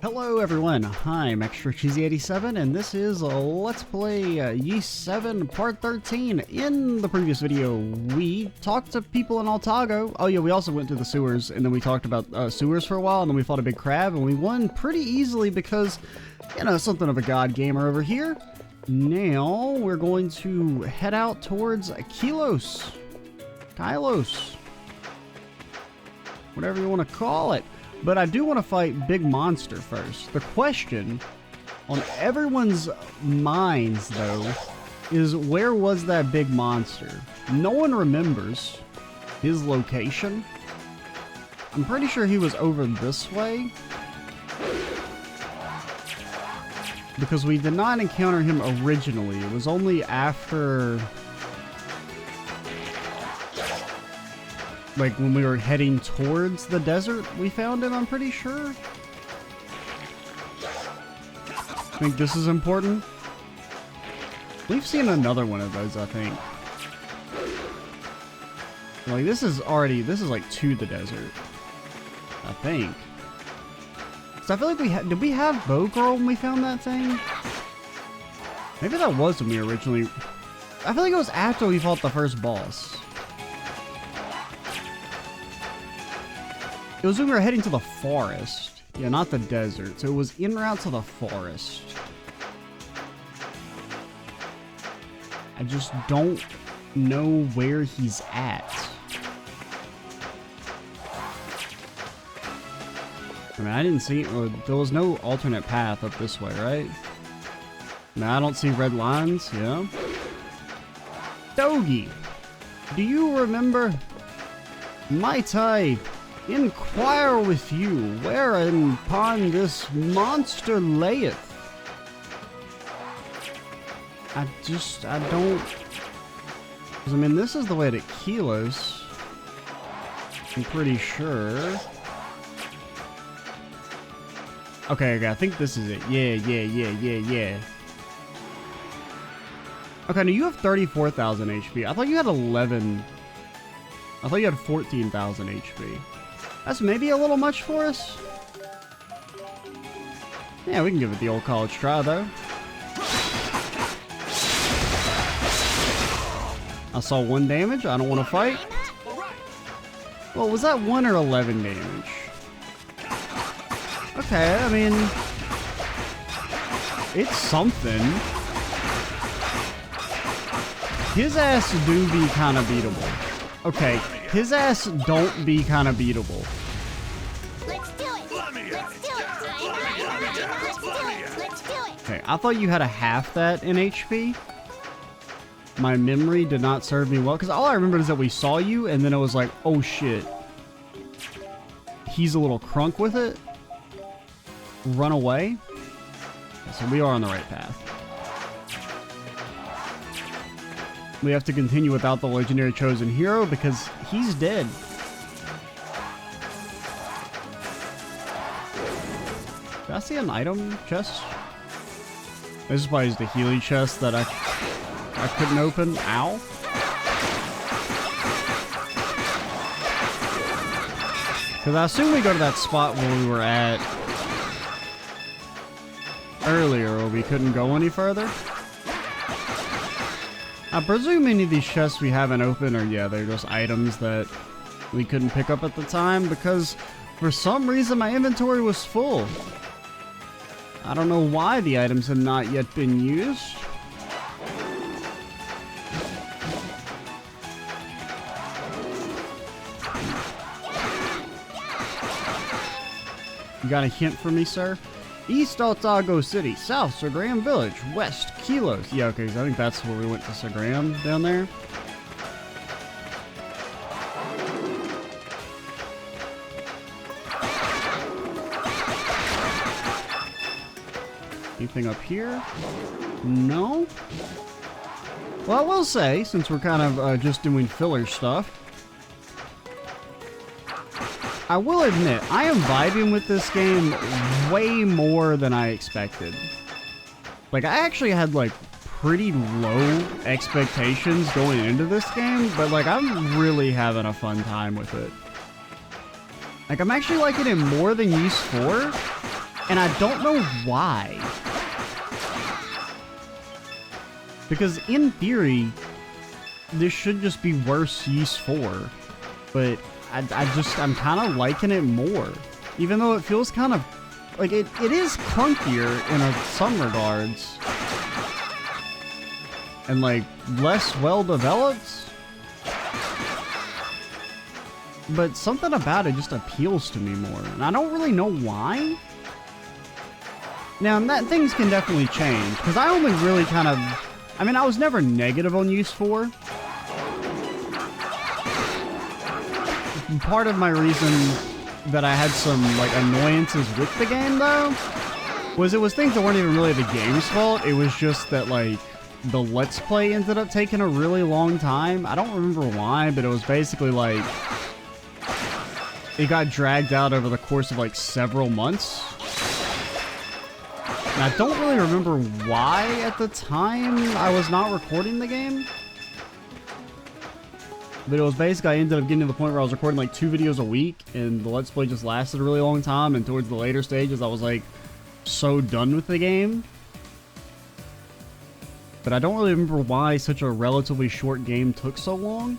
Hello everyone, I'm Extra Cheesy 87 and this is Let's Play Yeast 7 Part 13. In the previous video, we talked to people in Altago. Oh yeah, we also went to the sewers and then we talked about sewers for a while and then we fought a big crab and we won pretty easily because, you know, something of a god gamer over here. Now we're going to head out towards Kylos. Whatever you want to call it. But I do want to fight Big Monster first. The question on everyone's minds, though, is where was that big monster? No one remembers his location. I'm pretty sure he was over this way. Because we did not encounter him originally. It was only after... like when we were heading towards the desert, we found him, I'm pretty sure. I think this is important. We've seen another one of those, I think. Like this is like to the desert, I think. So I feel like did we have Bow Girl when we found that thing? Maybe that was when we originally... I feel like it was after we fought the first boss. It was when we were heading to the forest. Yeah, not the desert. So it was en route to the forest. I just don't know where he's at. I mean, I didn't see... there was no alternate path up this way, right? Now I don't see red lines, yeah. Dogi, do you remember? Might I inquire with you whereupon this monster layeth? I don't... Because, I mean, this is the way to Kylos. I'm pretty sure. Okay, I think this is it. Yeah. Okay, now you have 34,000 HP. I thought you had 11... I thought you had 14,000 HP. That's maybe a little much for us. Yeah, we can give it the old college try, though. I saw 1 damage. I don't want to fight. Well, was that 1 or 11 damage? Okay, I mean... it's something. His ass do be kind of beatable. Okay, his ass don't be kind of beatable. Let's do it. Let's do it. Let's do it. Okay, I thought you had a half that in HP. My memory did not serve me well, because all I remember is that we saw you, and then it was like, oh shit. He's a little crunk with it. Run away. So we are on the right path. We have to continue without the legendary chosen hero because he's dead. Did I see an item chest? This is probably the Healy chest that I couldn't open. Ow. Because I assume we go to that spot where we were at earlier where we couldn't go any further. I presume any of these chests we haven't opened are, yeah, they're just items that we couldn't pick up at the time because for some reason my inventory was full. I don't know why the items had not yet been used. You got a hint for me, sir? East Altago City, South Sagram Village, West Kylos. Yeah, okay, I think that's where we went to Sagram down there. Anything up here? No? Well, I will say, since we're kind of just doing filler stuff, I will admit, I am vibing with this game way more than I expected. Like, I actually had, like, pretty low expectations going into this game, but, like, I'm really having a fun time with it. Like, I'm actually liking it more than Yeast 4. And I don't know why. Because in theory, this should just be worse Ys 4. But I'm kind of liking it more. Even though it feels kind of, like, it is clunkier in some regards. And, like, less well-developed. But something about it just appeals to me more. And I don't really know why. Now, things can definitely change. Because I only really kind of... I mean, I was never negative on Ys 4. Part of my reason that I had some, like, annoyances with the game, though, was it was things that weren't even really the game's fault. It was just that, like, the Let's Play ended up taking a really long time. I don't remember why, but it was basically, like, it got dragged out over the course of, like, several months. And I don't really remember why at the time I was not recording the game. But it was basically, I ended up getting to the point where I was recording like 2 videos a week, and the Let's Play just lasted a really long time, and towards the later stages I was like so done with the game. But I don't really remember why such a relatively short game took so long.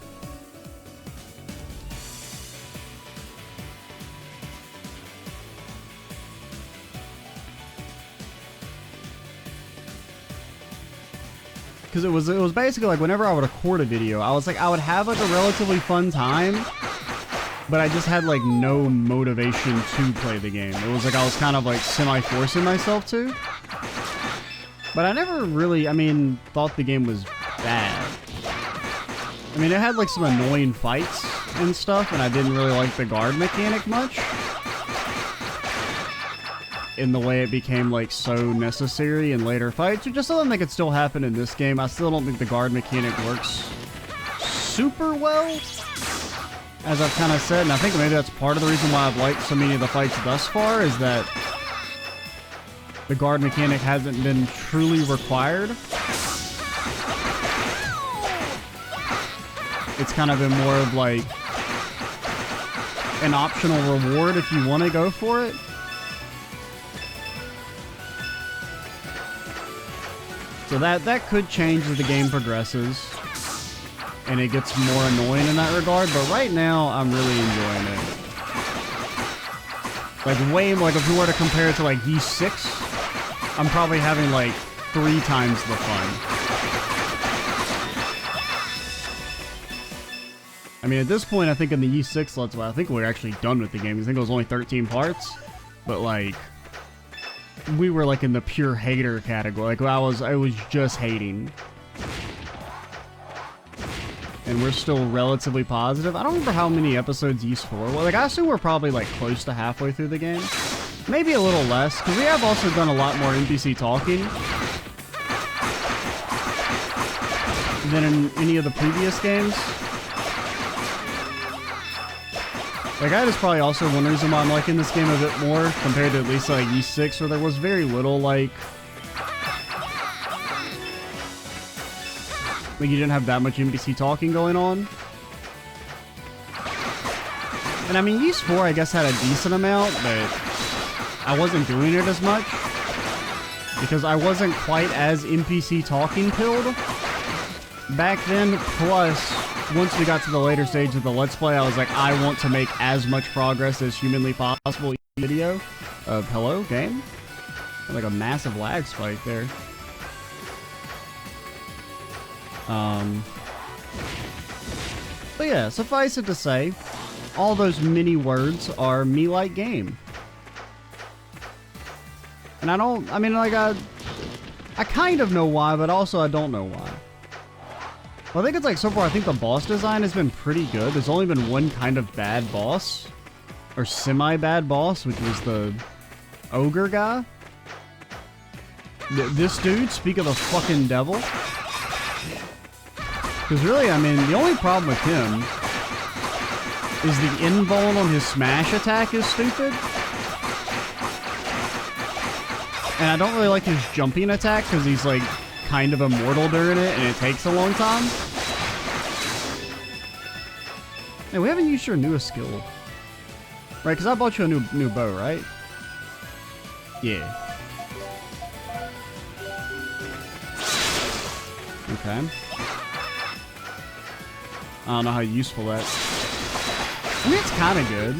Because it was basically like whenever I would record a video, I would have like a relatively fun time, but I just had like no motivation to play the game. It was like I was kind of like semi-forcing myself to. But I never really, thought the game was bad. I mean, it had like some annoying fights and stuff, and I didn't really like the guard mechanic much. In the way it became like so necessary in later fights, or just something that could still happen in this game. I still don't think the guard mechanic works super well, as I've kind of said, and I think maybe that's part of the reason why I've liked so many of the fights thus far, is that the guard mechanic hasn't been truly required. It's kind of been more of like an optional reward if you want to go for it. So that could change as the game progresses, and it gets more annoying in that regard, but right now, I'm really enjoying it. Like, way more, like, if we were to compare it to, like, Ys 6, I'm probably having, like, 3 times the fun. I mean, at this point, I think in the Ys 6 Let's Play, I think we're actually done with the game. I think it was only 13 parts, but, like... we were like in the pure hater category. Like I was just hating. And we're still relatively positive. I don't remember how many episodes Ys 4 were. Like I assume we're probably like close to halfway through the game. Maybe a little less, because we have also done a lot more NPC talking than in any of the previous games. Like, that is probably also one reason why I'm liking this game a bit more, compared to at least, like, Ys 6, where there was very little, like, you didn't have that much NPC talking going on. And, I mean, Ys 4, I guess, had a decent amount, but I wasn't doing it as much, because I wasn't quite as NPC talking pilled back then, plus... once we got to the later stage of the Let's Play, I was like, I want to make as much progress as humanly possible. Video of hello, game? Like a massive lag spike there. But yeah, suffice it to say, all those mini words are me like game. And I kind of know why, but also I don't know why. Well, I think it's like, so far, I think the boss design has been pretty good. There's only been one kind of bad boss, or semi-bad boss, which was the ogre guy. This dude, speak of the fucking devil. Because really, I mean, the only problem with him is the invuln on his smash attack is stupid. And I don't really like his jumping attack, because he's like, kind of immortal during it, and it takes a long time. Hey, we haven't used your newest skill. Right, because I bought you a new bow, right? Yeah. Okay. I don't know how useful that. I mean, it's kind of good.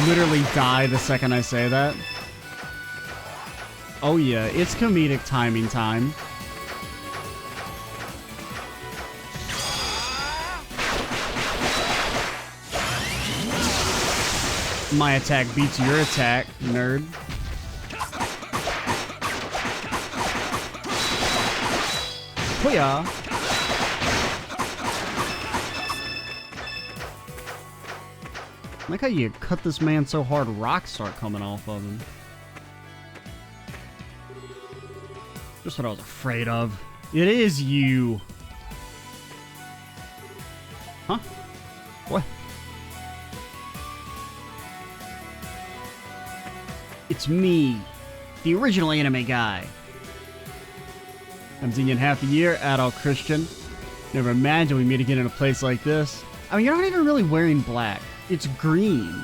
Literally die the second I say that. Oh yeah, it's comedic timing time. My attack beats your attack, nerd. Booyah! I like how you cut this man so hard rocks start coming off of him. Just what I was afraid of. It is you! Huh? What? It's me, the original anime guy. I'm seeing you in half a year, adult Christian. Never imagined we'd meet again in a place like this. I mean, you're not even really wearing black. It's green.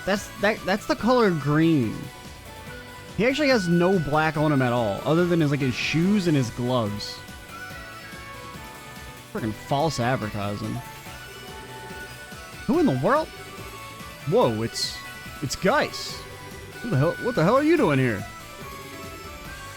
That's the color green. He actually has no black on him at all, other than his shoes and his gloves. Freaking false advertising. Who in the world? Whoa, it's Geis. What the hell are you doing here?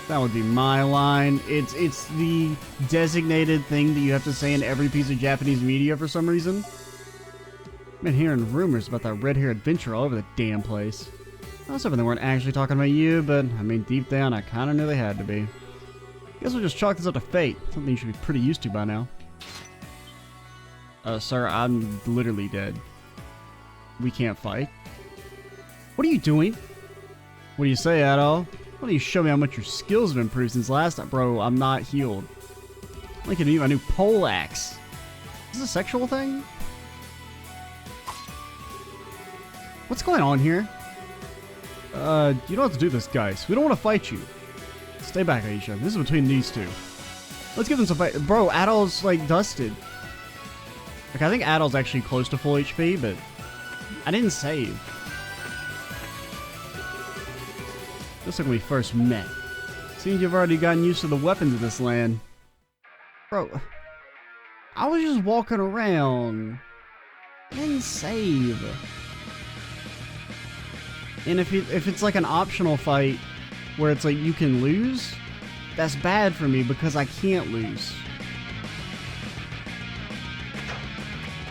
That would be my line. It's the designated thing that you have to say in every piece of Japanese media for some reason. I've been hearing rumors about that red-hair adventurer all over the damn place. I was hoping they weren't actually talking about you, but I mean, deep down, I kind of knew they had to be. Guess we'll just chalk this up to fate. Something you should be pretty used to by now. Sir, I'm literally dead. We can't fight. What are you doing? What do you say, Adol? Why don't you show me how much your skills have improved since last time? Bro, I'm not healed. I can use my new pole axe. Is this a sexual thing? What's going on here? You don't have to do this, guys. We don't want to fight you. Stay back, Aisha. This is between these two. Let's give them some fight. Bro, Adol's, dusted. I think Adol's actually close to full HP, but I didn't save. Just like when we first met. Seems you've already gotten used to the weapons of this land. Bro, I was just walking around. I didn't save. And if it's like an optional fight where it's like you can lose, that's bad for me because I can't lose.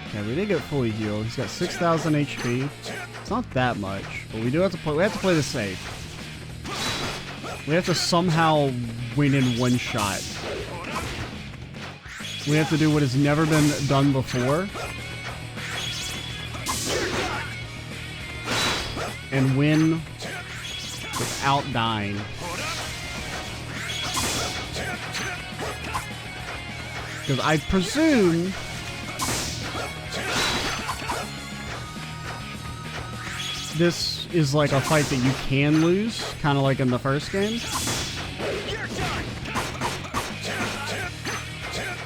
Okay, we did get fully healed. He's got 6,000 HP. It's not that much, but we do have to play. We have to play this safe. We have to somehow win in one shot. We have to do what has never been done before. And win without dying. Because I presume this is like a fight that you can lose, kind of like in the first game.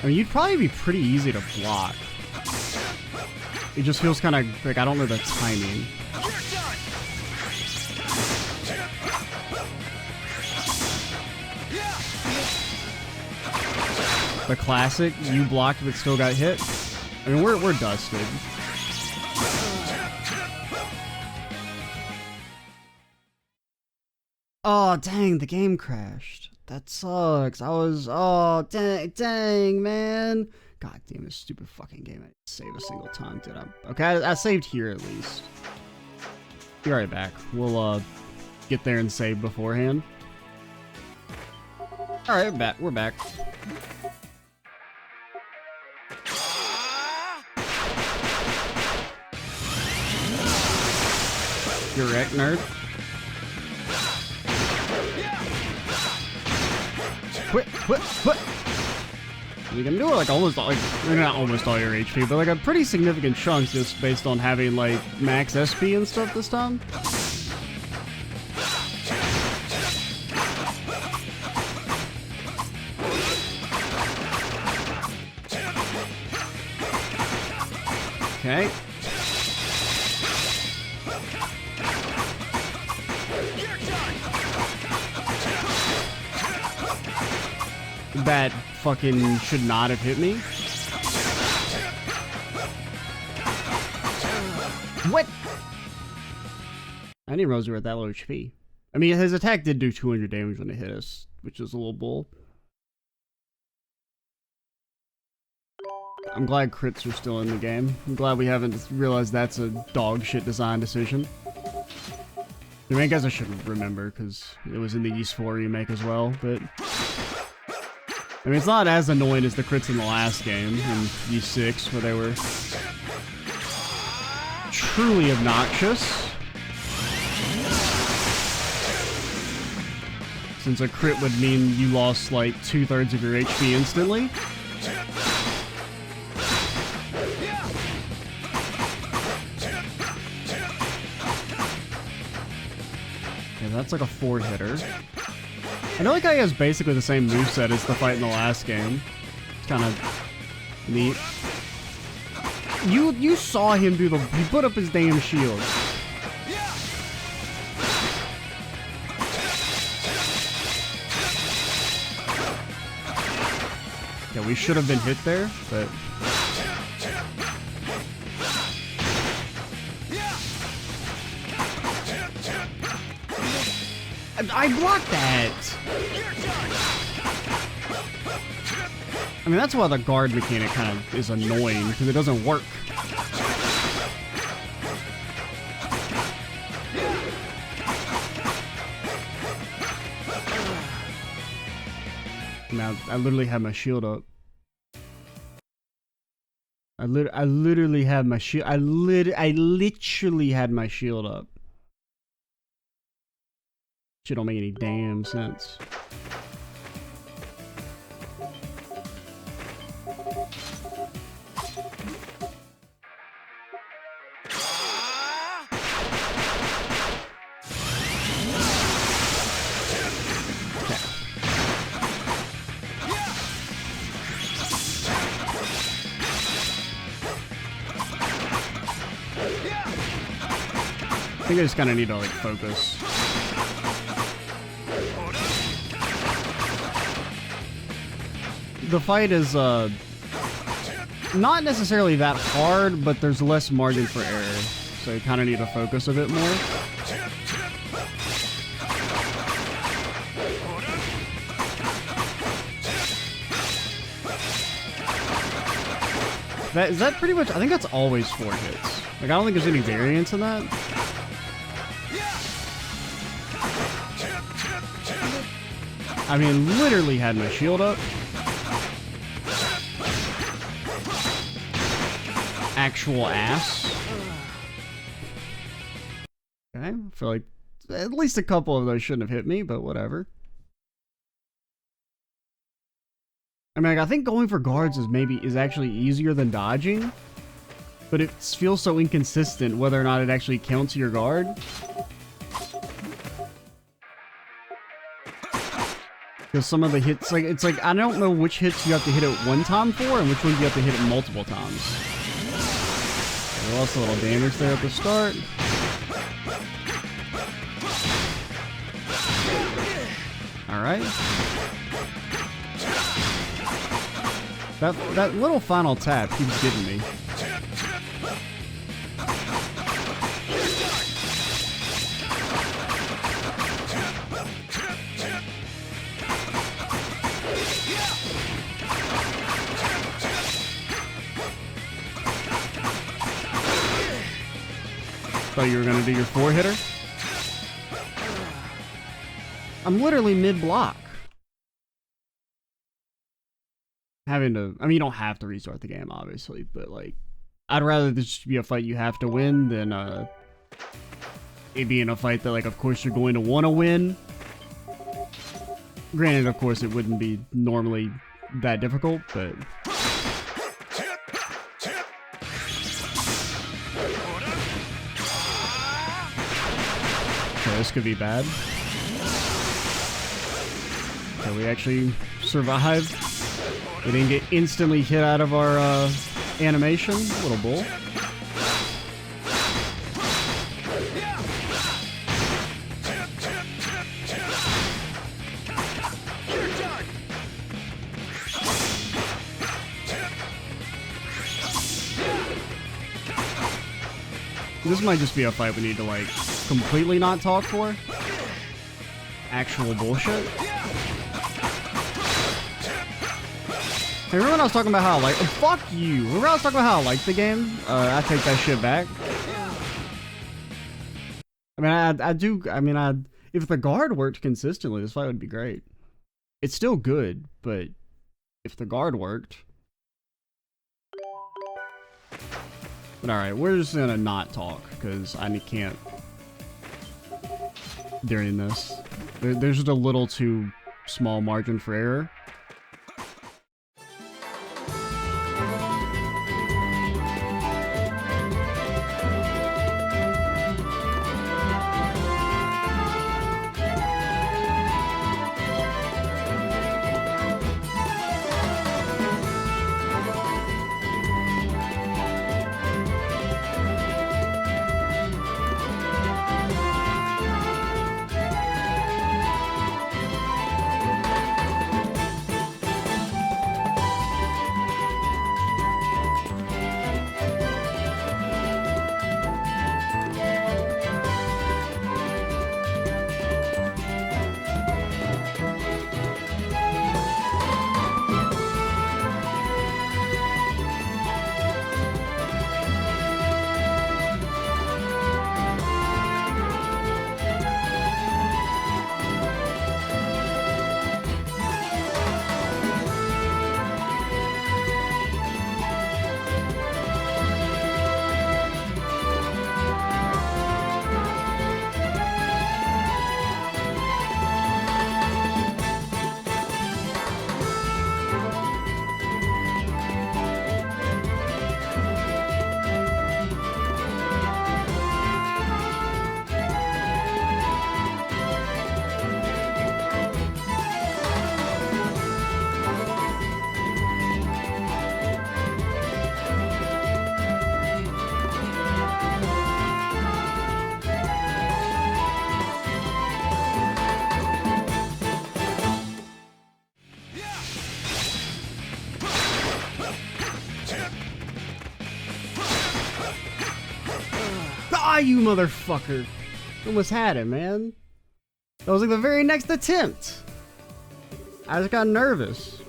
I mean, you'd probably be pretty easy to block. It just feels kind of like I don't know the timing. The classic, you blocked but still got hit. I mean, we're dusted. Oh, dang, the game crashed. That sucks. Oh, dang, man. God damn this stupid fucking game. I didn't save a single time, did I? Okay, I saved here at least. Be right back. We'll, get there and save beforehand. Alright, we're back. You're wrecked, nerd. Quit. You can do it like almost, not almost all your HP, but like a pretty significant chunk just based on having like max SP and stuff this time. Okay. that fucking should not have hit me. What? I didn't realize we were at that low HP. I mean, his attack did do 200 damage when it hit us, which is a little bull. I'm glad crits are still in the game. I'm glad we haven't realized that's a dog shit design decision. I mean, I guess I should remember, because it was in the Ys 4 remake as well, but... I mean, it's not as annoying as the crits in the last game, in Ys 6, where they were... truly obnoxious. Since a crit would mean you lost, like, 2/3 of your HP instantly. That's like a 4-hitter. I know like he has basically the same moveset as the fight in the last game. It's kind of neat. You saw him do he put up his damn shield. Yeah, we should have been hit there, but... I blocked that! I mean, that's why the guard mechanic kind of is annoying, because it doesn't work. Now, I literally have my shield up. I literally had my shield. I literally had my shield up. Shit don't make any damn sense. I think I just kind of need to like focus. The fight is not necessarily that hard, but there's less margin for error, so you kind of need to focus a bit more. Is that pretty much? I think that's always 4 hits. Like, I don't think there's any variance in that. I mean, literally had my shield up. Actual ass. Okay, I feel like at least a couple of those shouldn't have hit me, but whatever. I mean, like, I think going for guards is actually easier than dodging, but it feels so inconsistent whether or not it actually counts your guard. Because some of the hits, like, it's like, I don't know which hits you have to hit it one time for and which ones you have to hit it multiple times. We lost a little damage there at the start. Alright. That little final tap keeps getting me. Thought you were gonna do your 4-hitter? I'm literally mid-block. Having to, I mean, you don't have to restart the game, obviously, but like, I'd rather this be a fight you have to win than it being a fight that, like, of course you're going to want to win. Granted, of course, it wouldn't be normally that difficult, but... Okay, this could be bad. Okay, we actually survived. We didn't get instantly hit out of our animation. Little bull. This might just be a fight we need to, like, completely not talk for. Actual bullshit. Hey, remember when I was talking about how I like... Oh, fuck you! Remember I was talking about how I like the game? I take that shit back. I mean, if the guard worked consistently, this fight would be great. It's still good, but if the guard worked... But alright, we're just gonna not talk, because I can't during this. There's just a little too small margin for error. You motherfucker. Almost had it, man. That was like the very next attempt. I just got nervous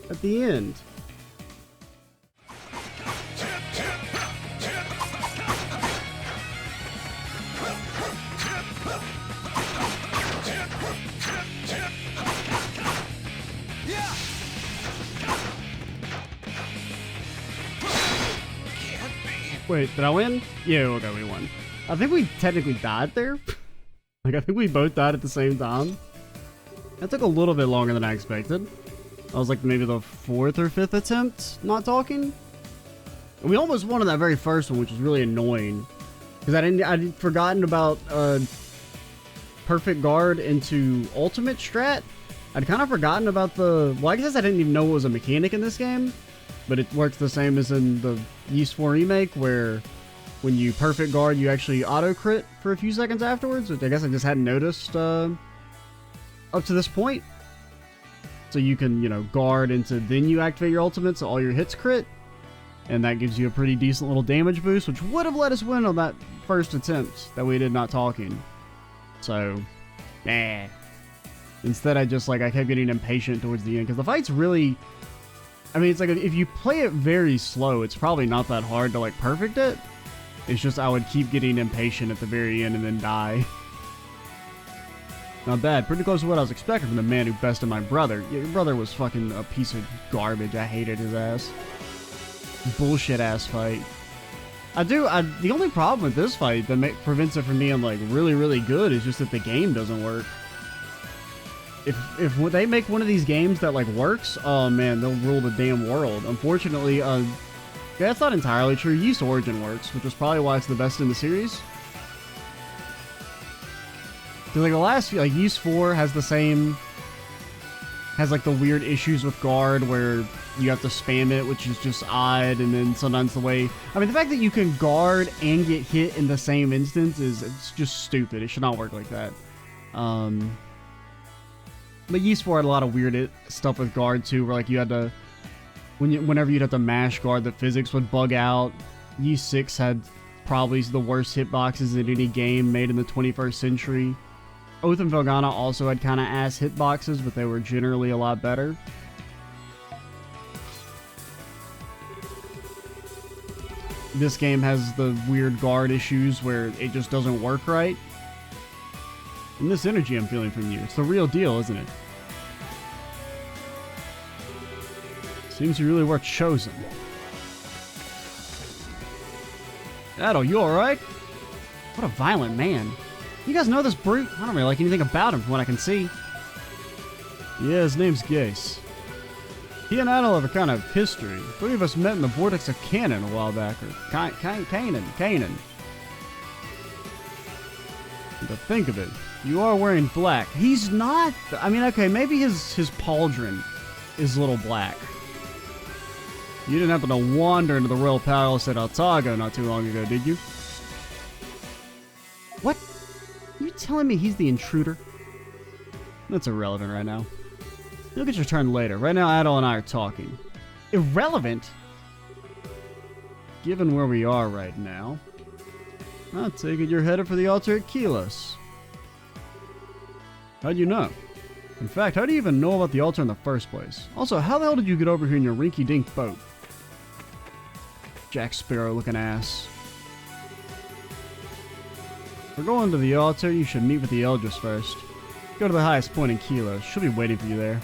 at the end. Wait, did I win? Yeah, okay, we won. I think we technically died there. Like, I think we both died at the same time. That took a little bit longer than I expected. I was like maybe the 4th or 5th attempt not talking. And we almost won on that very first one, which was really annoying. Because I'd forgotten about perfect guard into ultimate strat. I'd kind of forgotten about the... Well, I guess I didn't even know it was a mechanic in this game. But it works the same as in the Ys 4 remake, where when you perfect guard, you actually auto-crit for a few seconds afterwards, which I guess I just hadn't noticed up to this point. So you can, you know, guard into, then you activate your ultimate, so all your hits crit. And that gives you a pretty decent little damage boost, which would have let us win on that first attempt that we did not talking. So, nah. Instead, I kept getting impatient towards the end, because the fight's really... I mean, it's like, if you play it very slow, it's probably not that hard to, like, perfect it. It's just I would keep getting impatient at the very end and then die. Not bad. Pretty close to what I was expecting from the man who bested my brother. Yeah, your brother was fucking a piece of garbage. I hated his ass. Bullshit ass fight. The only problem with this fight that prevents it from being, like, really, really good is just that the game doesn't work. If they make one of these games that, like, works, oh man, they'll rule the damn world. Unfortunately, that's not entirely true. Ys Origin works, which is probably why it's the best in the series. Because, like, the last few, like, Ys 4 has like the weird issues with guard where you have to spam it, which is just odd, and then sometimes the way... I mean, the fact that you can guard and get hit in the same instance it's just stupid. It should not work like that. But Ys 4 had a lot of weird stuff with guard, too, where, like, you had to... Whenever you'd have to mash guard, the physics would bug out. Ys 6 had probably the worst hitboxes in any game made in the 21st century. Oath and Velgana also had kind of ass hitboxes, but they were generally a lot better. This game has the weird guard issues where it just doesn't work right. And this energy I'm feeling from you, it's the real deal, isn't it? Seems you really were chosen. Adol, you alright? What a violent man. You guys know this brute? I don't really like anything about him from what I can see. Yeah, his name's Gase. He and Adol have a kind of history. Three of us met in the vortex of Canaan a while back. Or Canaan. To think of it, you are wearing black. He's not. I mean, okay, maybe his pauldron is a little black. You didn't happen to wander into the royal palace at Altago not too long ago, did you? What? You telling me he's the intruder? That's irrelevant right now. You'll get your turn later. Right now, Adol and I are talking. Irrelevant? Given where we are right now, I take it you're headed for the altar at Kylos. How'd you know? In fact, how do you even know about the altar in the first place? Also, how the hell did you get over here in your rinky-dink boat? Jack Sparrow looking ass. If we're going to the altar, you should meet with the elders first. Go to the highest point in Kylos. She'll be waiting for you there.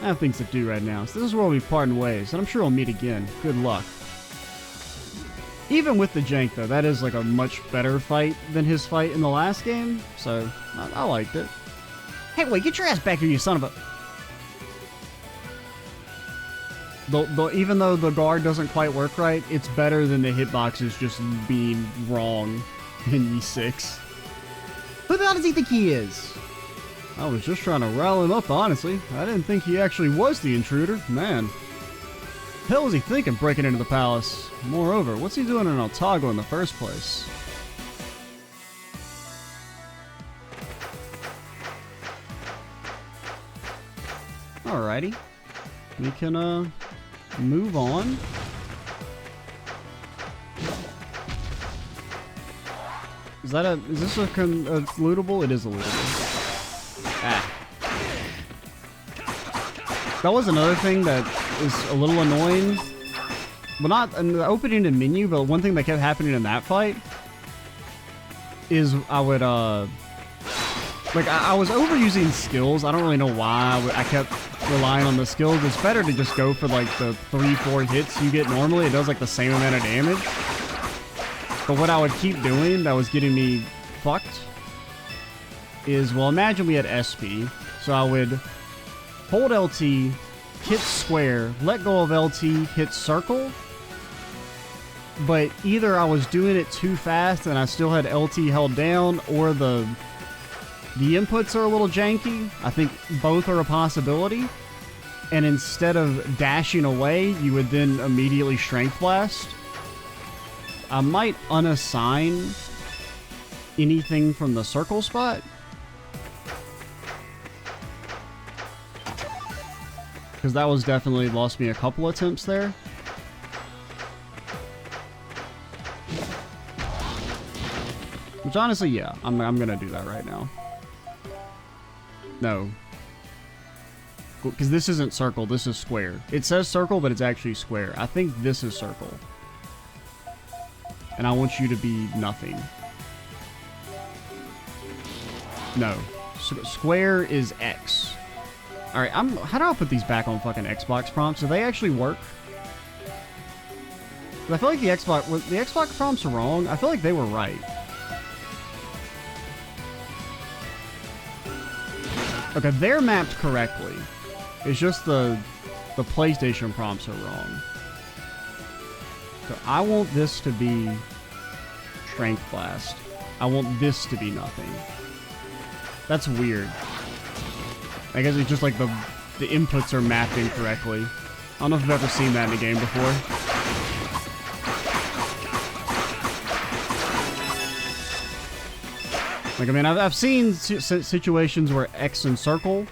I have things to do right now, so this is where we'll be parting ways, and I'm sure we'll meet again. Good luck. Even with the jank, though, that is like a much better fight than his fight in the last game, so I liked it. Hey, wait, get your ass back here, you son of a... Even though the guard doesn't quite work right, it's better than the hitboxes just being wrong in E6. Who the hell does he think he is? I was just trying to rile him up, honestly. I didn't think he actually was the intruder. Man. The hell was he thinking breaking into the palace? Moreover, what's he doing in Altago in the first place? Alrighty. We can, move on. Is this a lootable? It is a lootable. Ah. That was another thing that is a little annoying. Well, not in the opening and menu, but one thing that kept happening in that fight is I would, like, I was overusing skills. I don't really know why I kept relying on the skills. It's better to just go for, like, the 3-4 hits you get normally. It does, like, the same amount of damage. But what I would keep doing that was getting me fucked is, well, imagine we had SP. So I would hold LT, hit square, let go of LT, hit circle. But either I was doing it too fast and I still had LT held down, or the inputs are a little janky. I think both are a possibility. And instead of dashing away, you would then immediately strength blast. I might unassign anything from the circle spot. Because that was definitely lost me a couple attempts there. Which honestly, yeah, I'm gonna do that right now. No. Because this isn't circle, this is square. It says circle, but it's actually square. I think this is circle. And I want you to be nothing. No. Square is X. Alright, how do I put these back on fucking Xbox prompts? Do they actually work? 'Cause I feel like the Xbox prompts are wrong. I feel like they were right. Okay, they're mapped correctly. It's just the PlayStation prompts are wrong. So I want this to be Strength Blast. I want this to be nothing. That's weird. I guess it's just like the inputs are mapped incorrectly. I don't know if I've ever seen that in a game before. Like, I mean, I've seen situations where X and circle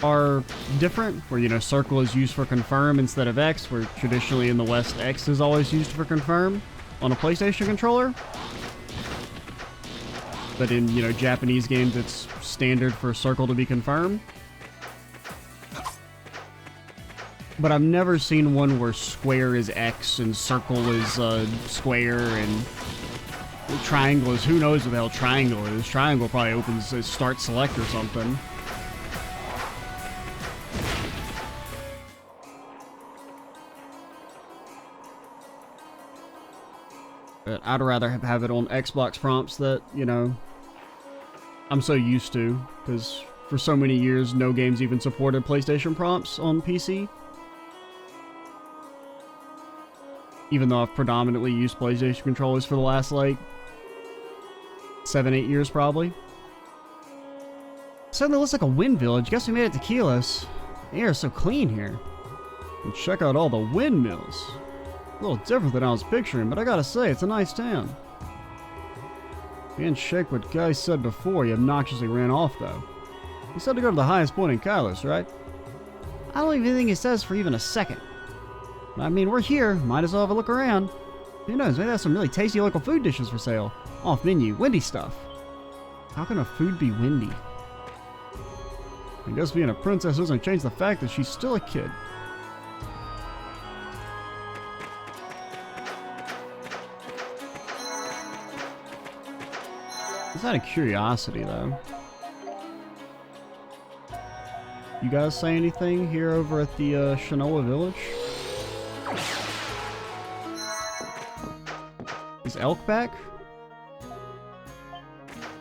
are different, where, you know, circle is used for confirm instead of X, where traditionally in the West, X is always used for confirm. on a PlayStation controller. But in, you know, Japanese games, it's standard for circle to be confirmed. But I've never seen one where square is X and circle is square and triangle is, who knows what the hell triangle is. Triangle probably opens as start select or something. But I'd rather have it on Xbox prompts that, you know, I'm so used to, because for so many years no games even supported PlayStation prompts on PC. Even though I've predominantly used PlayStation controllers for the last, like, 7-8 years probably. Suddenly looks like a wind village. Guess we made it to Kylos. The air is so clean here. And check out all the windmills. A little different than I was picturing, but I gotta say, it's a nice town. Can't shake what Guy said before he obnoxiously ran off, though. He said to go to the highest point in Kylos, right? I don't even think he says for even a second. I mean, we're here. Might as well have a look around. Who knows, maybe there's some really tasty local food dishes for sale. Off menu, windy stuff. How can a food be windy? I guess being a princess doesn't change the fact that she's still a kid. It's out of curiosity, though. You guys say anything here over at the Shinoa village? Is Elk back?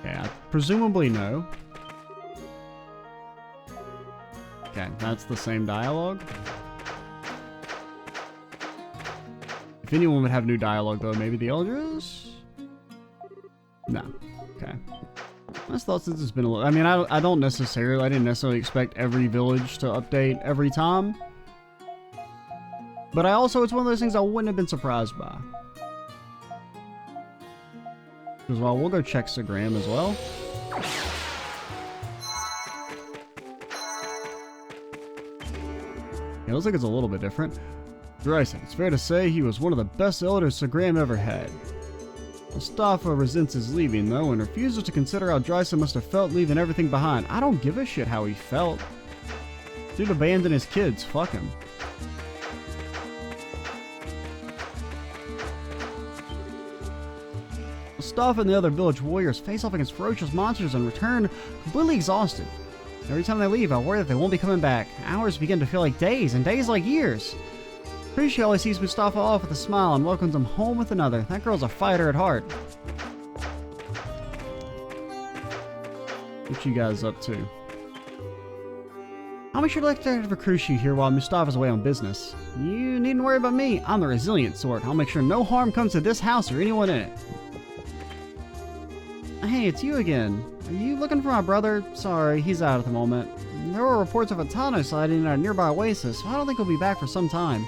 Yeah, presumably no. Okay, that's the same dialogue. If anyone would have new dialogue, though, maybe the Elders? No. Okay. I just thought since it's been a little... I mean, I didn't necessarily expect every village to update every time. But it's one of those things I wouldn't have been surprised by. As well, we'll go check Sagram as well. It looks like it's a little bit different. Dryson, it's fair to say he was one of the best elders Sagram ever had. Mustafa resents his leaving, though, and refuses to consider how Dryson must have felt leaving everything behind. I don't give a shit how he felt. Dude abandoned his kids. Fuck him. Mustafa and the other village warriors face off against ferocious monsters and return completely exhausted. Every time they leave, I worry that they won't be coming back. Hours begin to feel like days, and days like years. Prisha always sees Mustafa off with a smile and welcomes him home with another. That girl's a fighter at heart. What you guys up to? I'll make sure to let Detective Cruci here while Mustafa's away on business. You needn't worry about me. I'm the resilient sort. I'll make sure no harm comes to this house or anyone in it. Hey, it's you again. Are you looking for my brother? Sorry, he's out at the moment. There were reports of a Tano sighting in a nearby oasis, so I don't think he'll be back for some time.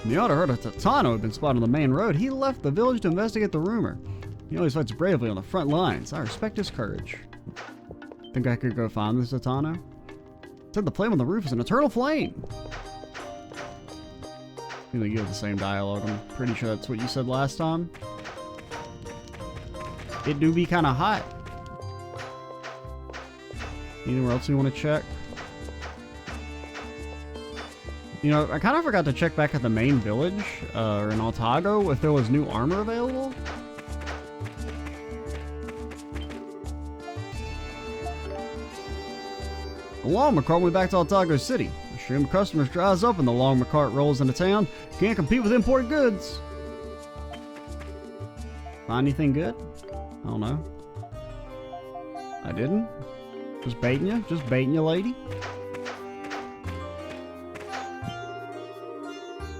The author heard a Tano had been spotted on the main road. He left the village to investigate the rumor. He always fights bravely on the front lines. I respect his courage. Think I could go find this Tano? Said the flame on the roof is an eternal flame. I think you have the same dialogue. I'm pretty sure that's what you said last time. It do be kind of hot. Anywhere else you want to check? You know, I kind of forgot to check back at the main village, or in Altago, if there was new armor available. The Longma cart went back to Altago City. The stream of customers dries up and the Longma cart rolls into town. Can't compete with imported goods. Find anything good? I don't know. I didn't. Just baiting you, lady.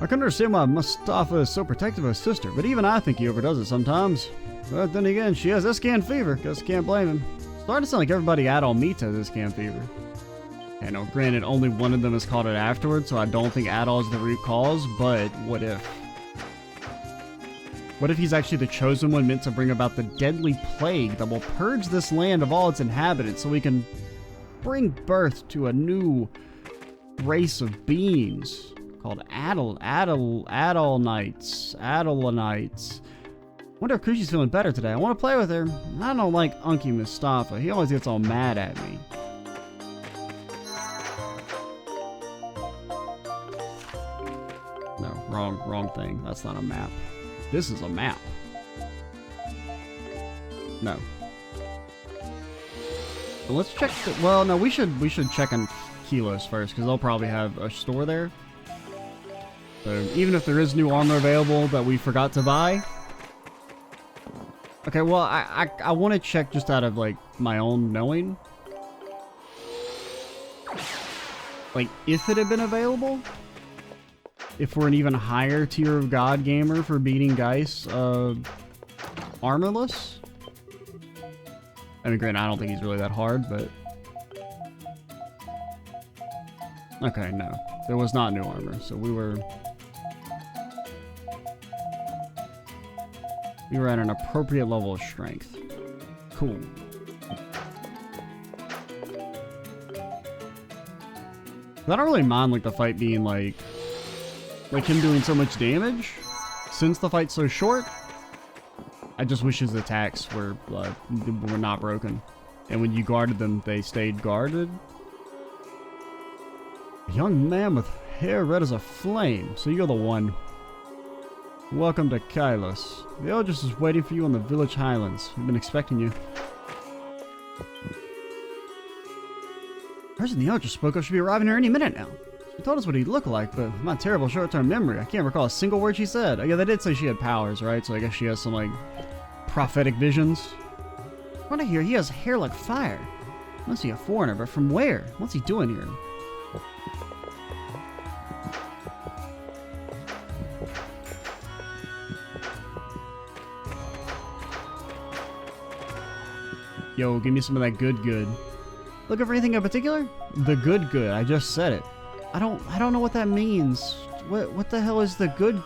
I can understand why Mustafa is so protective of his sister, but even I think he overdoes it sometimes. But then again, she has Iscan fever. Guess can't blame him. Starting to sound like everybody at all meets has Iscan fever. And no, granted, only one of them has caught it afterwards, so I don't think Adol is the root cause, but what if? What if he's actually the chosen one meant to bring about the deadly plague that will purge this land of all its inhabitants so we can bring birth to a new race of beings called Adolonites. Wonder if Kushi's feeling better today. I want to play with her. I don't like Unky Mustafa. He always gets all mad at me. No, wrong thing. That's not a map. This is a map. No. But let's check the, well, no, we should check on Kylos first, because they'll probably have a store there. So even if there is new armor available that we forgot to buy. Okay, well, I want to check just out of, like, my own knowing. Like, if it had been available. If we're an even higher tier of God gamer for beating Geist, armorless. I mean, granted, I don't think he's really that hard, but... Okay, no. There was not new armor, so we were at an appropriate level of strength. Cool. I don't really mind, like, the fight being, like him doing so much damage, since the fight's so short. I just wish his attacks were not broken, and when you guarded them, they stayed guarded. A young man with hair red as a flame, so you're the one. Welcome to Kylos. The Eldris is waiting for you on the village highlands. We've been expecting you. The person the Eldris spoke of should be arriving here any minute now. She told us what he'd look like, but with my terrible short-term memory, I can't recall a single word she said. Oh, yeah, they did say she had powers, right? So I guess she has some, like, prophetic visions. From what I hear, he has hair like fire. Must be a foreigner, but from where? What's he doing here? Yo, give me some of that good. Looking for anything in particular? The good. I just said it. I don't know what that means. What the hell is the good?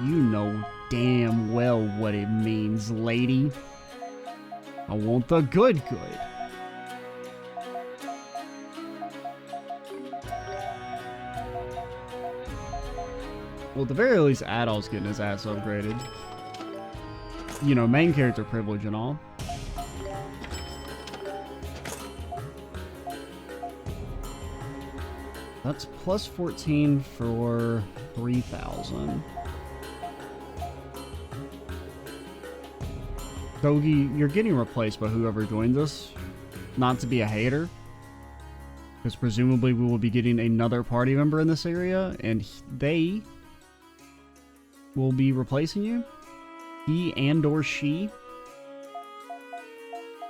You know damn well what it means, lady. I want the good. Well, at the very least, Adol's getting his ass upgraded. You know, main character privilege and all. That's plus 14 for 3,000. Kogi, you're getting replaced by whoever joins us. Not to be a hater, because presumably we will be getting another party member in this area, and they will be replacing you. He and or she,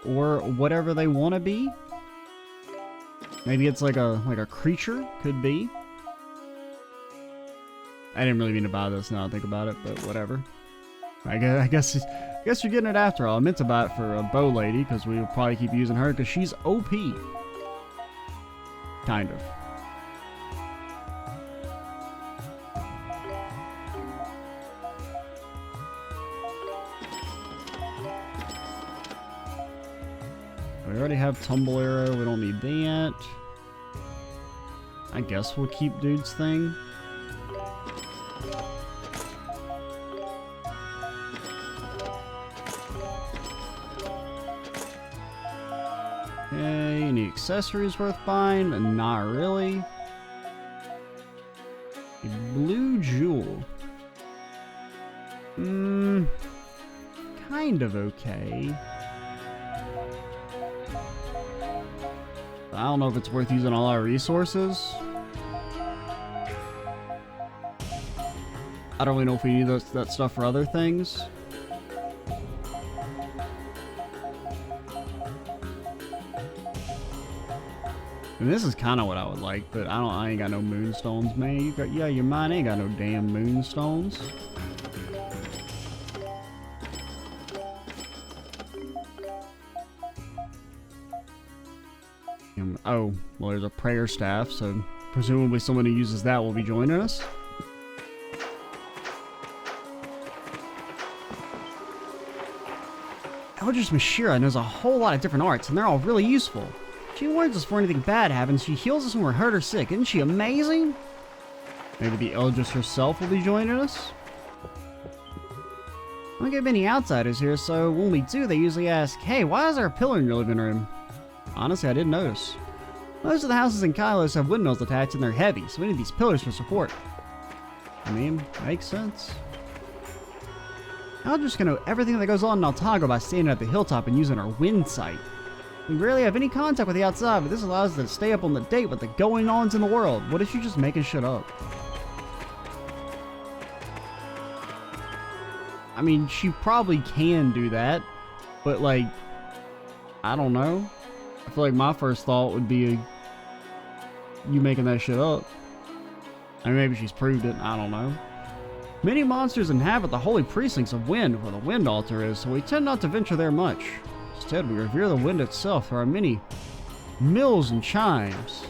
or whatever they want to be. Maybe it's like a creature, could be. I didn't really mean to buy this now I think about it, but whatever. I guess you're getting it after all. I meant to buy it for a bow lady, because we'll probably keep using her, because she's OP. Kind of. We already have Tumble Arrow, we don't need that. I guess we'll keep Dude's thing. Okay, any accessories worth buying? Not really. A blue jewel. Kind of okay. I don't know if it's worth using all our resources. I don't really know if we need that stuff for other things. And this is kind of what I would like, but I ain't got no moonstones, man. Your mine ain't got no damn moonstones. Oh, well, there's a prayer staff, so presumably someone who uses that will be joining us. Eldritch Mashira knows a whole lot of different arts, and they're all really useful. She warns us before anything bad happens. She heals us when we're hurt or sick. Isn't she amazing? Maybe the Eldritch herself will be joining us? I don't get many outsiders here, so when we do, they usually ask, hey, why is there a pillar in your living room? Honestly, I didn't notice. Most of the houses in Kylos have windmills attached and they're heavy, so we need these pillars for support. I mean, makes sense. Eldritch can know everything that goes on in Altago by standing at the hilltop and using our wind sight. We rarely have any contact with the outside, but this allows us to stay up on the date with the going-ons in the world. What if she's just making shit up? I mean, she probably can do that, but like, I don't know. I feel like my first thought would be you making that shit up. I mean, maybe she's proved it, I don't know. Many monsters inhabit the holy precincts of wind where the wind altar is, so we tend not to venture there much. Instead, we revere the wind itself through our many mills and chimes.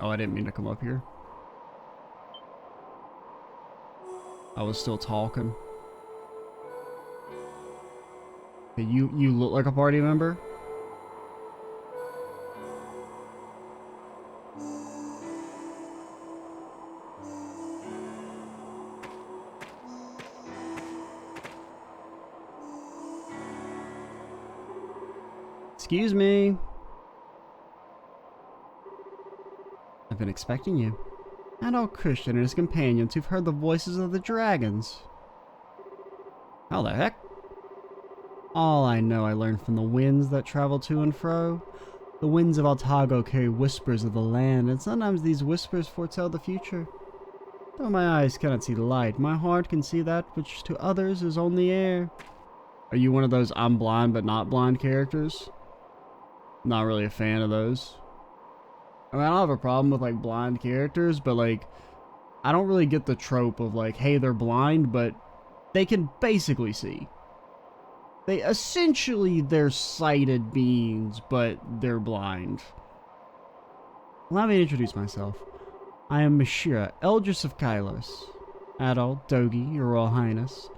Oh, I didn't mean to come up here. I was still talking. Okay, you look like a party member? Excuse me. I've been expecting you. Adult Christian and his companions who've heard the voices of the dragons. How the heck? All I know I learned from the winds that travel to and fro. The winds of Altago carry whispers of the land, and sometimes these whispers foretell the future. Though my eyes cannot see the light, my heart can see that which to others is only air. Are you one of those I'm blind but not blind characters? Not really a fan of those. I mean, I don't have a problem with like blind characters, but like, I don't really get the trope of like, hey, they're blind, but they can basically see. They're sighted beings, but they're blind. Allow me to introduce myself. I am Mashira, Eldritch of Kylos. Adult, Dogi, Your Royal Highness.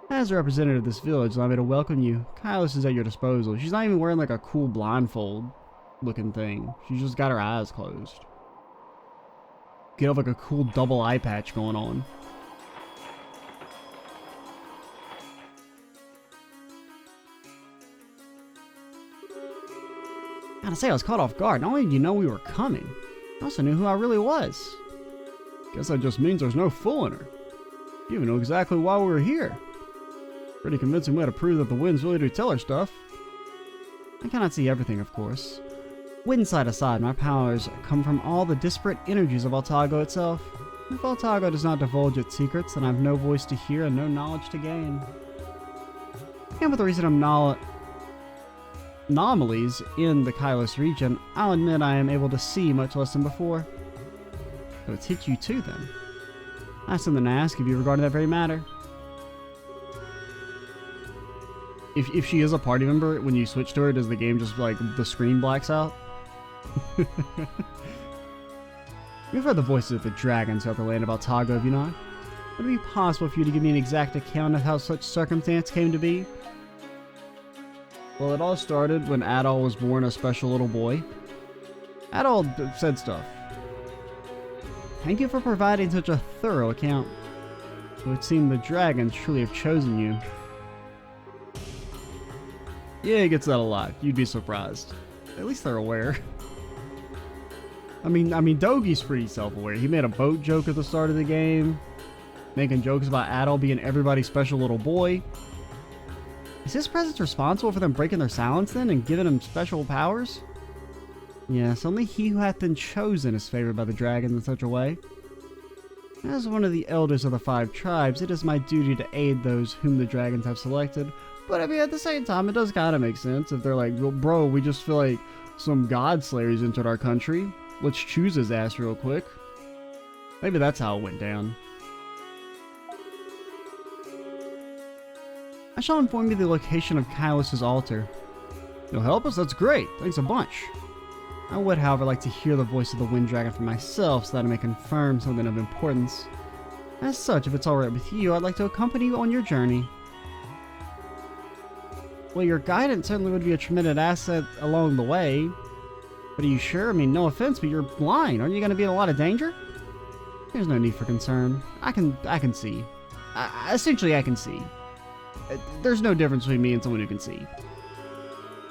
As a representative of this village, allow me to welcome you. Kylos is at your disposal. She's not even wearing like a cool blindfold looking thing. She's just got her eyes closed. Get have like a cool double eye patch going on. Gotta say, I was caught off guard. Not only did you know we were coming, I also knew who I really was. Guess that just means there's no fooling her. You even know exactly why we were here. Pretty convincing way to prove that the winds really do tell her stuff. I cannot see everything, of course. Wind side aside, my powers come from all the disparate energies of Altago itself. If Altago does not divulge its secrets, then I have no voice to hear and no knowledge to gain. And with the recent anomalies in the Kylos region, I'll admit I am able to see much less than before. So it's hit you too, then. I have something to ask of you regarding that very matter. If she is a party member, when you switch to her, does the game just like the screen blacks out? You've heard the voices of the dragons throughout the land of Altago, have you not? Would it be possible for you to give me an exact account of how such circumstance came to be? Well, it all started when Adol was born a special little boy. Adol said stuff. Thank you for providing such a thorough account. It would seem the dragons truly have chosen you. Yeah, he gets that a lot. You'd be surprised. At least they're aware. I mean, Dogi's pretty self-aware. He made a boat joke at the start of the game, making jokes about Adol being everybody's special little boy. Is his presence responsible for them breaking their silence then and giving him special powers? Yes, only he who hath been chosen is favored by the dragons in such a way. As one of the elders of the 5 tribes, it is my duty to aid those whom the dragons have selected. But I mean, at the same time, it does kind of make sense if they're like, well, bro, we just feel like some god slayers entered our country. Let's choose his ass real quick. Maybe that's how it went down. I shall inform you the location of Kylos' altar. You'll help us? That's great. Thanks a bunch. I would, however, like to hear the voice of the Wind Dragon for myself so that I may confirm something of importance. As such, if it's alright with you, I'd like to accompany you on your journey. Well, your guidance certainly would be a tremendous asset along the way. But are you sure? I mean, no offense, but you're blind. Aren't you going to be in a lot of danger? There's no need for concern. I can see. Essentially, I can see. There's no difference between me and someone who can see.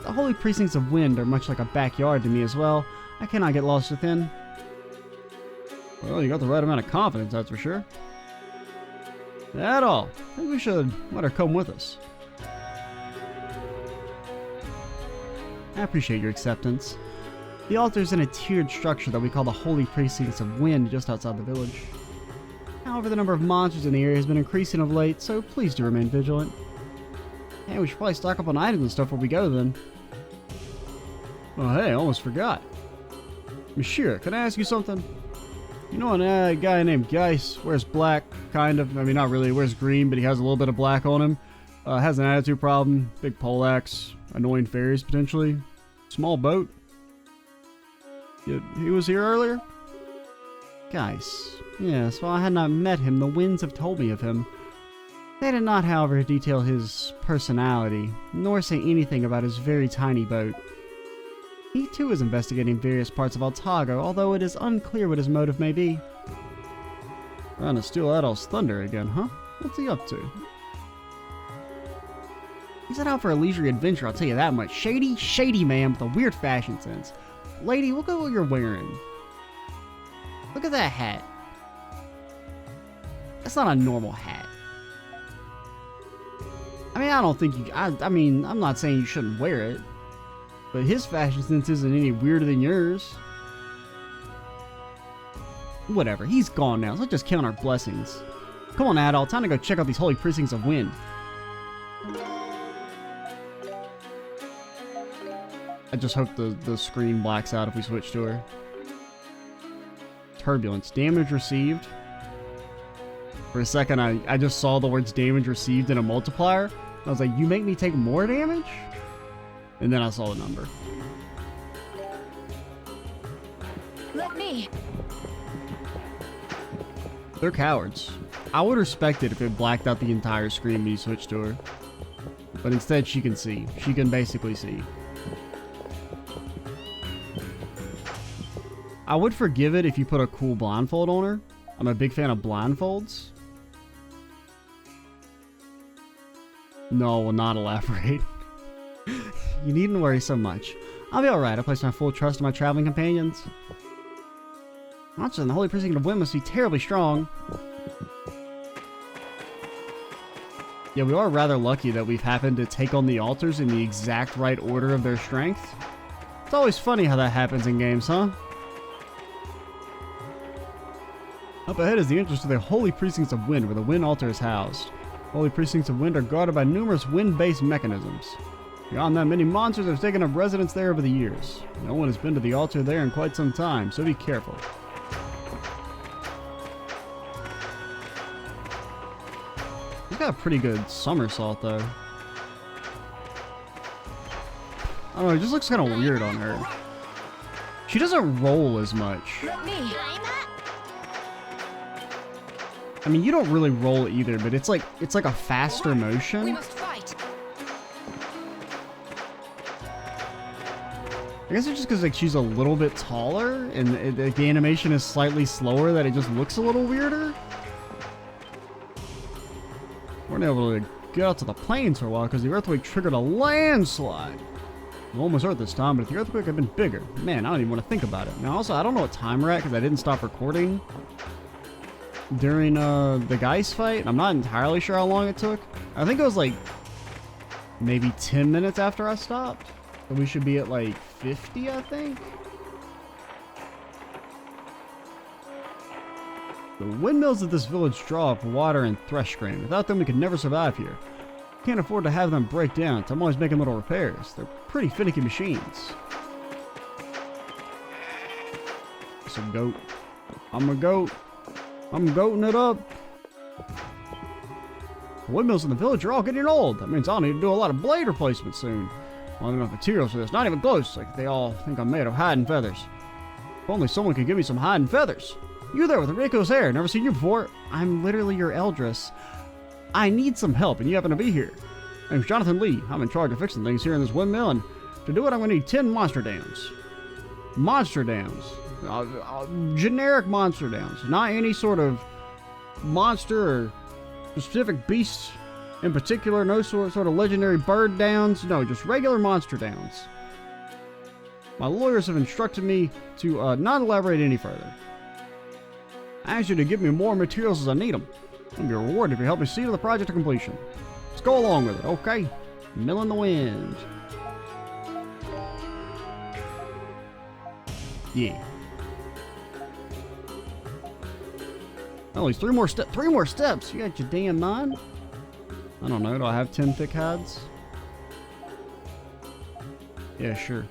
The holy precincts of wind are much like a backyard to me as well. I cannot get lost within. Well, you got the right amount of confidence, that's for sure. At all. I think we should let her come with us. I appreciate your acceptance. The altar is in a tiered structure that we call the Holy Precincts of Wind just outside the village. However, the number of monsters in the area has been increasing of late, so please do remain vigilant. Hey, we should probably stock up on items and stuff before we go then. Oh hey, I almost forgot. Monsieur, can I ask you something? You know a guy named Kylos, wears black, kind of, I mean not really, wears green, but he has a little bit of black on him. Has an attitude problem, big poleaxe, annoying fairies potentially, small boat. He was here earlier? Guys, yes, while I had not met him, the winds have told me of him. They did not, however, detail his personality, nor say anything about his very tiny boat. He too is investigating various parts of Altago, although it is unclear what his motive may be. Trying to steal Adolf's thunder again, huh? What's he up to? He's set out for a leisurely adventure, I'll tell you that much. Shady man with a weird fashion sense. Lady, look at what you're wearing. Look at that hat. That's not a normal hat. I mean, I don't think you... I mean, I'm not saying you shouldn't wear it. But his fashion sense isn't any weirder than yours. Whatever, he's gone now, so let's just count our blessings. Come on, Adol, time to go check out these holy precincts of wind. I just hope the screen blacks out if we switch to her. Turbulence. Damage received. For a second, I just saw the words damage received in a multiplier. I was like, you make me take more damage? And then I saw the number. Let me. They're cowards. I would respect it if it blacked out the entire screen when you switch to her. But instead, she can see. She can basically see. I would forgive it if you put a cool blindfold on her. I'm a big fan of blindfolds. No, I will not elaborate. You needn't worry so much. I'll be alright. I place my full trust in my traveling companions. Monsters in the Holy Precinct of Wind must be terribly strong. Yeah, we are rather lucky that we've happened to take on the altars in the exact right order of their strength. It's always funny how that happens in games, huh? Up ahead is the entrance to the Holy Precincts of Wind, where the Wind Altar is housed. Holy Precincts of Wind are guarded by numerous wind-based mechanisms. Beyond that, many monsters have taken up residence there over the years. No one has been to the altar there in quite some time, so be careful. He's got a pretty good somersault, though. I don't know, it just looks kind of weird on her. She doesn't roll as much. Let me. I mean, you don't really roll either, but it's like a faster We motion. must fight. I guess it's just because like she's a little bit taller, and the animation is slightly slower, that it just looks a little weirder. We're not able to get out to the plains for a while because the earthquake triggered a landslide. We almost hurt this time, but if the earthquake had been bigger, man, I don't even want to think about it. Now, also, I don't know what time we're at because I didn't stop recording during the Geist fight. I'm not entirely sure how long it took. I think it was like maybe 10 minutes after I stopped. So we should be at like 50, I think. The windmills of this village draw up water and thresh grain. Without them, we could never survive here. Can't afford to have them break down, so I'm always making little repairs. They're pretty finicky machines. It's a goat. I'm a goat. I'm goating it up. The windmills in the village are all getting old. That means I'll need to do a lot of blade replacement soon. Not enough materials for this. Not even close. Like they all think I'm made of hide and feathers. If only someone could give me some hide and feathers. You there with ridiculous hair. Never seen you before. I'm literally your Eldris. I need some help, and you happen to be here. My name's Jonathan Lee. I'm in charge of fixing things here in this windmill, and to do it, I'm going to need 10 monster downs. Monster downs. Generic monster downs. Not any sort of monster or specific beast in particular. No sort of legendary bird downs. No, just regular monster downs. My lawyers have instructed me to not elaborate any further. I ask you to give me more materials as I need them. And be rewarded if you help me see to the project to completion. Let's go along with it, okay? Mill in the wind. Yeah. At least 3 more steps. 3 more steps. You got your damn mind? I don't know. Do I have 10 thick hides? Yeah, sure.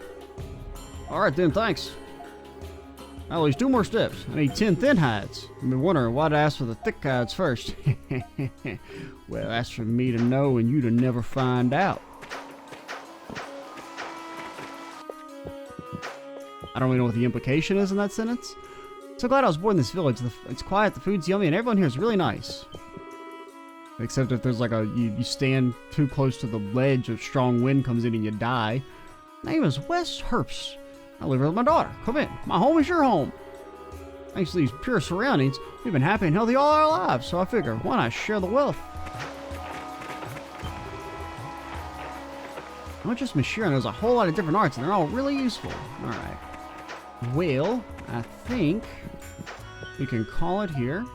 Alright then, thanks. At least 2 more steps. I need 10 thin hides. I've been wondering why'd I ask for the thick hides first. Well, that's for me to know and you to never find out. I don't really know what the implication is in that sentence. So glad I was born in this village. It's quiet, the food's yummy, and everyone here is really nice. Except if there's like you stand too close to the ledge, a strong wind comes in and you die. My name is Wes Herbst. I live with my daughter. Come in. My home is your home. Thanks to these pure surroundings, we've been happy and healthy all our lives, so I figure, why not share the wealth? Not just Mashirin, there's a whole lot of different arts, and they're all really useful. Alright. Well, I think we can call it here.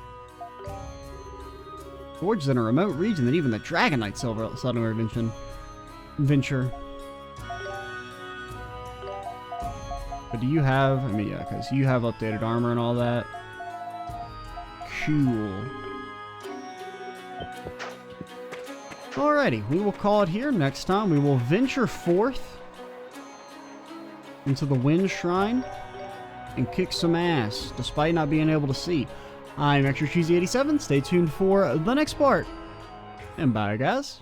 Forged in a remote region that even the Dragon Knight seldom venture. But do you have, I mean, yeah, because you have updated armor and all that. Cool. Alrighty, we will call it here. Next time we will venture forth into the Wind Shrine and kick some ass, despite not being able to see. I'm Extra Cheesy 87. Stay tuned for the next part. And bye, guys.